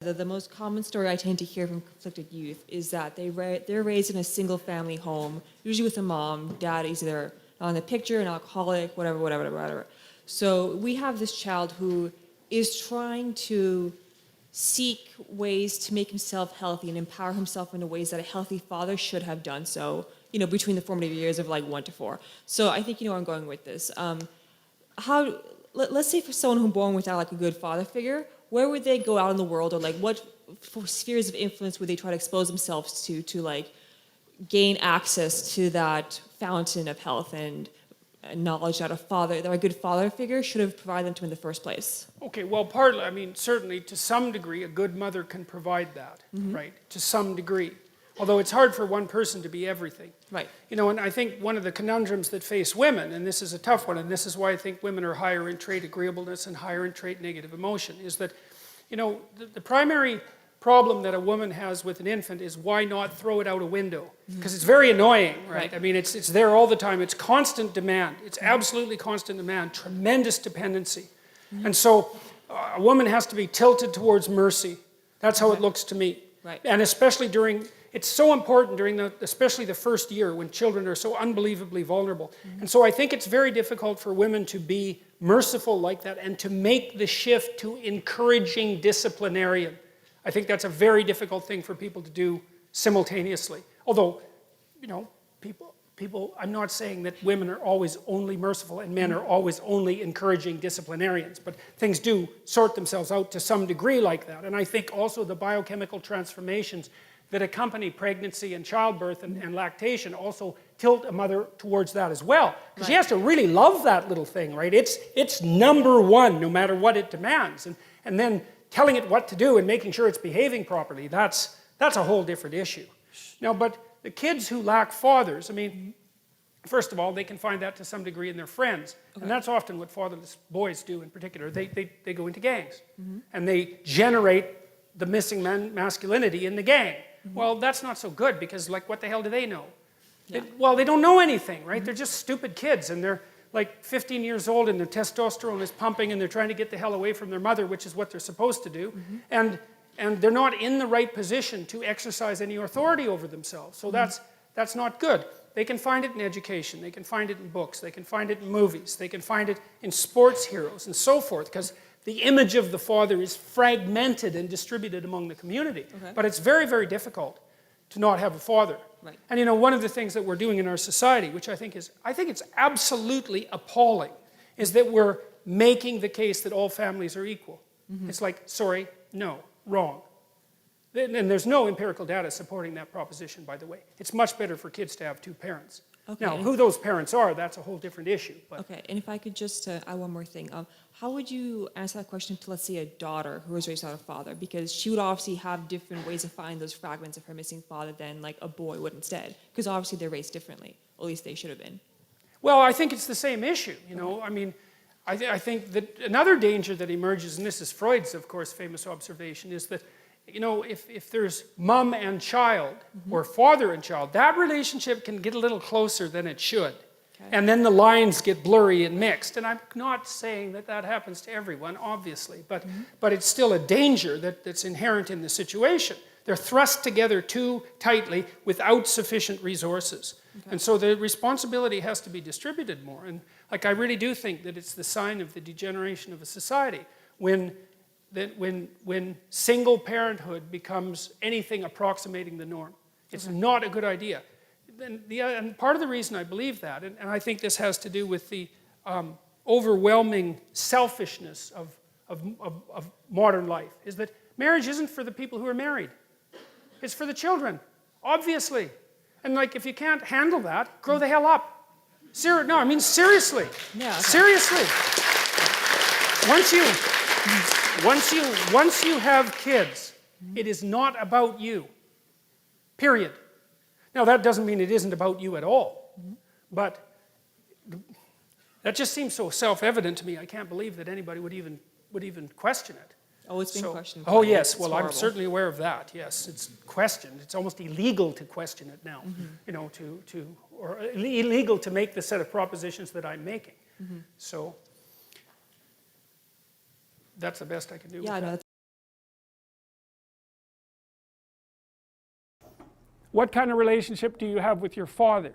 The most common story I tend to hear from conflicted youth is that they're raised in a single family home, usually with a mom. Dad is either not in the picture, an alcoholic, whatever. So we have this child who is trying to seek ways to make himself healthy and empower himself in ways that a healthy father should have done so, between the formative years of like 1 to 4. So I think you know where I'm going with this. Let's say for someone who's born without like a good father figure, where would they go out in the world, or like what spheres of influence would they try to expose themselves to like gain access to that fountain of health and knowledge that a good father figure should have provided them to in the first place? Okay, well, partly, I mean, certainly to some degree, a good mother can provide that, right? To some degree. Although it's hard for one person to be everything. Right. And I think one of the conundrums that face women, and this is a tough one, and this is why I think women are higher in trait agreeableness and higher in trait negative emotion, is that, the primary problem that a woman has with an infant is why not throw it out a window? Because it's very annoying, right? I mean, it's there all the time. It's constant demand. It's absolutely constant demand, tremendous dependency. And so a woman has to be tilted towards mercy. That's how it looks to me. Right. And especially it's so important during especially the first year when children are so unbelievably vulnerable. And so I think it's very difficult for women to be merciful like that and to make the shift to encouraging disciplinarian. I think that's a very difficult thing for people to do simultaneously. Although, people, I'm not saying that women are always only merciful and men are always only encouraging disciplinarians, but things do sort themselves out to some degree like that. And I think also the biochemical transformations that accompany pregnancy and childbirth and lactation also tilt a mother towards that as well. Because she has to really love that little thing, right? It's number one, no matter what it demands. And then telling it what to do and making sure it's behaving properly, that's a whole different issue. Now, but the kids who lack fathers, I mean, first of all, they can find that to some degree in their friends. Okay. And that's often what fatherless boys do in particular. They go into gangs. And they generate the missing masculinity in the gang. Well, that's not so good because, like, what the hell do they know? Yeah. They don't know anything, right? They're just stupid kids, and they're like 15 years old, and their testosterone is pumping, and they're trying to get the hell away from their mother, which is what they're supposed to do. And they're not in the right position to exercise any authority over themselves. So that's not good. They can find it in education. They can find it in books. They can find it in movies. They can find it in sports heroes and so forth, because the image of the father is fragmented and distributed among the community. Okay. But it's very, very difficult to not have a father. Right. And one of the things that we're doing in our society, which I think it's absolutely appalling, is that we're making the case that all families are equal. It's like, sorry, no, wrong. And there's no empirical data supporting that proposition, by the way. It's much better for kids to have two parents. Okay. Now, who those parents are, that's a whole different issue. But. Okay, and if I could just add one more thing. How would you answer that question to, let's say, a daughter who was raised without a father? Because she would obviously have different ways of finding those fragments of her missing father than like a boy would instead. Because obviously they're raised differently. At least they should have been. Well, I think it's the same issue, I mean, I think that another danger that emerges, and this is Freud's, of course, famous observation, is that if there's mom and child, or father and child, that relationship can get a little closer than it should. Okay. And then the lines get blurry and mixed. And I'm not saying that happens to everyone, obviously, but it's still a danger that's inherent in the situation. They're thrust together too tightly without sufficient resources. Okay. And so the responsibility has to be distributed more. And like, I really do think that it's the sign of the degeneration of a society when single parenthood becomes anything approximating the norm. It's not a good idea. And part of the reason I believe that, and I think this has to do with the overwhelming selfishness of modern life, is that marriage isn't for the people who are married. It's for the children, obviously. And like, if you can't handle that, grow the hell up. No, I mean seriously. Yeah, okay. Seriously. Once you have kids, it is not about you. Period. Now, that doesn't mean it isn't about you at all. But that just seems so self-evident to me. I can't believe that anybody would even question it. Oh, it's been questioned. Oh, yes. Well, I'm certainly aware of that. Yes, it's questioned. It's almost illegal to question it now. Or illegal to make the set of propositions that I'm making. So that's the best I can do. Yeah, with that. No, what kind of relationship do you have with your father,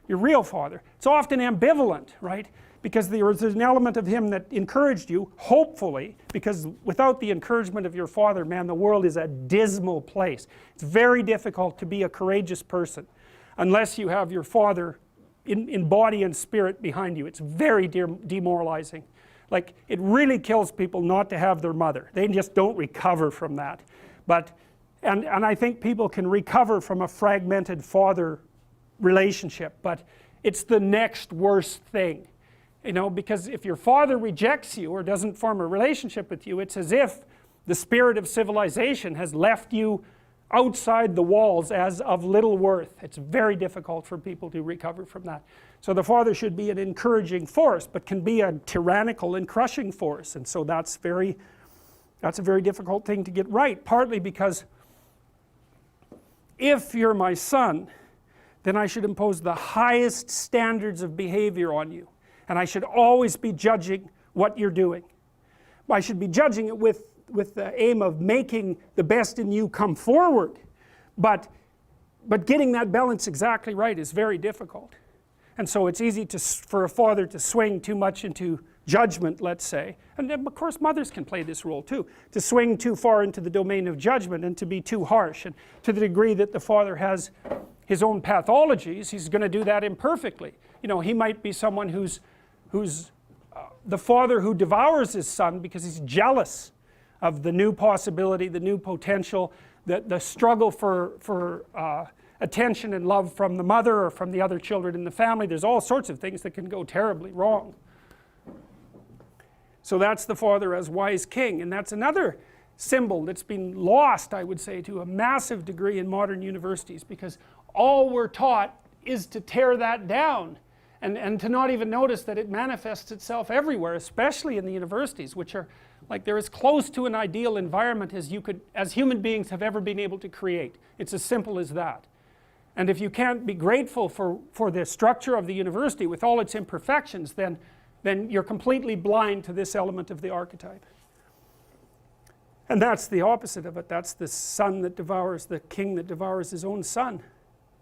your real father? It's often ambivalent, right? Because there's an element of him that encouraged you, hopefully, because without the encouragement of your father, man, the world is a dismal place. It's very difficult to be a courageous person unless you have your father in body and spirit behind you. It's very demoralizing. Like, it really kills people not to have their mother. They just don't recover from that. But, and I think people can recover from a fragmented father relationship, but it's the next worst thing. You know, because if your father rejects you or doesn't form a relationship with you, it's as if the spirit of civilization has left you outside the walls as of little worth. It's very difficult for people to recover from that. So the father should be an encouraging force, but can be a tyrannical and crushing force. And so that's a very difficult thing to get right, partly because if you're my son, then I should impose the highest standards of behavior on you. And I should always be judging what you're doing. I should be judging it with the aim of making the best in you come forward. But getting that balance exactly right is very difficult. And so it's easy for a father to swing too much into judgment, let's say. And of course mothers can play this role too. To swing too far into the domain of judgment and to be too harsh. And to the degree that the father has his own pathologies, he's going to do that imperfectly. You know, he might be someone who's the father who devours his son because he's jealous of the new possibility, the new potential, the struggle for attention and love from the mother or from the other children in the family. There's all sorts of things that can go terribly wrong. So that's the father as wise king, and that's another symbol that's been lost, I would say, to a massive degree in modern universities, because all we're taught is to tear that down. And to not even notice that it manifests itself everywhere, especially in the universities, which are like they're as close to an ideal environment as human beings have ever been able to create. It's as simple as that. And if you can't be grateful for the structure of the university with all its imperfections, then you're completely blind to this element of the archetype. And that's the opposite of it. That's the son that devours, the king that devours his own son.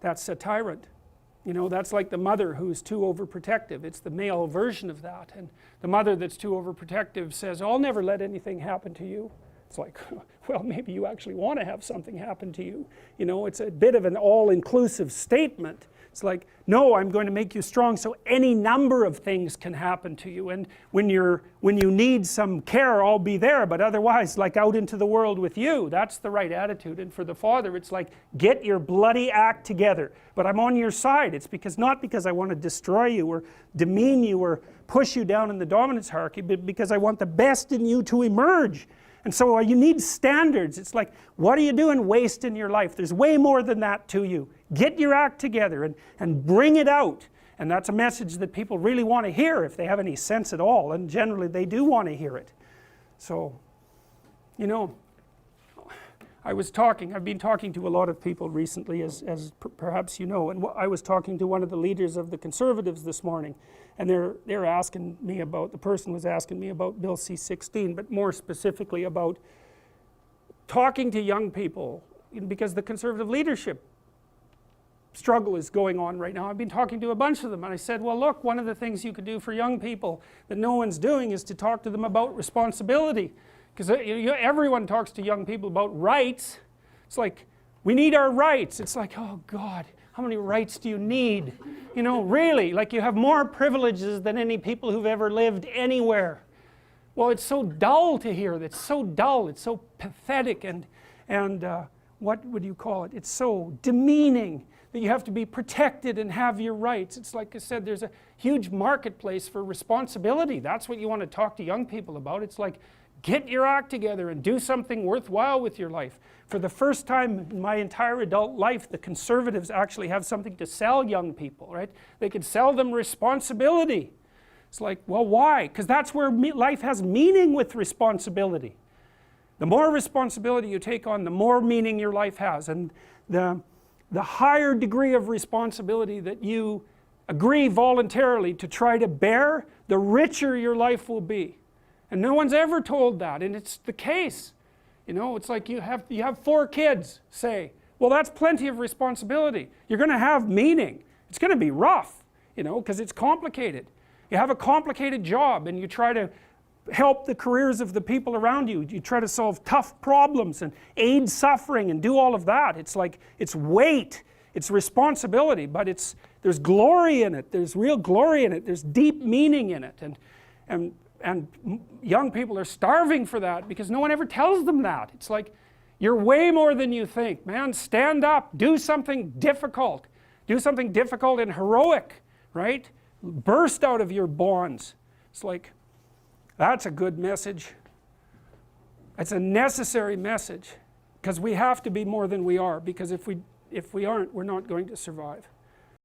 That's a tyrant. You know, that's like the mother who's too overprotective. It's the male version of that. And the mother that's too overprotective says, I'll never let anything happen to you. It's like, well, maybe you actually want to have something happen to you. You know, it's a bit of an all-inclusive statement. It's like, no, I'm going to make you strong so any number of things can happen to you. And when you need some care, I'll be there. But otherwise, like out into the world with you. That's the right attitude. And for the father, it's like, get your bloody act together. But I'm on your side. It's not because I want to destroy you or demean you or push you down in the dominance hierarchy, but because I want the best in you to emerge. And so you need standards. It's like, what are you doing wasting your life? There's way more than that to you. Get your act together and bring it out. And that's a message that people really want to hear if they have any sense at all. And generally they do want to hear it. So, you know, I've been talking to a lot of people recently, as perhaps you know, and I was talking to one of the leaders of the Conservatives this morning, and they're asking me about, the person was asking me about Bill C-16, but more specifically about talking to young people, because the Conservative leadership struggle is going on right now. I've been talking to a bunch of them, and I said, well, look, one of the things you could do for young people that no one's doing is to talk to them about responsibility. Because everyone talks to young people about rights. It's like, we need our rights. It's like, oh God, how many rights do you need? You know, really, like you have more privileges than any people who've ever lived anywhere. Well, it's so dull to hear that. It's so dull. It's so pathetic and what would you call it? It's so demeaning that you have to be protected and have your rights. It's like I said, there's a huge marketplace for responsibility. That's what you want to talk to young people about. It's like, get your act together and do something worthwhile with your life. For the first time in my entire adult life, the Conservatives actually have something to sell young people, right? They could sell them responsibility. It's like, well, why? Because that's where life has meaning with responsibility. The more responsibility you take on, the more meaning your life has. And the higher degree of responsibility that you agree voluntarily to try to bear, the richer your life will be. And no one's ever told that, and it's the case. You know, it's like you have 4 kids, say, Well, that's plenty of responsibility. You're going to have meaning. It's going to be rough, you know, because it's complicated. You have a complicated job and you try to help the careers of the people around you. You try to solve tough problems and aid suffering and do all of that. It's like, it's weight, it's responsibility, but there's glory in it. There's real glory in it. There's deep meaning in it. And young people are starving for that because no one ever tells them that. It's like, you're way more than you think, man. Stand up, do something difficult. Do something difficult and heroic, right? Burst out of your bonds. It's like, that's a good message. It's a necessary message because we have to be more than we are, because if we aren't, we're not going to survive.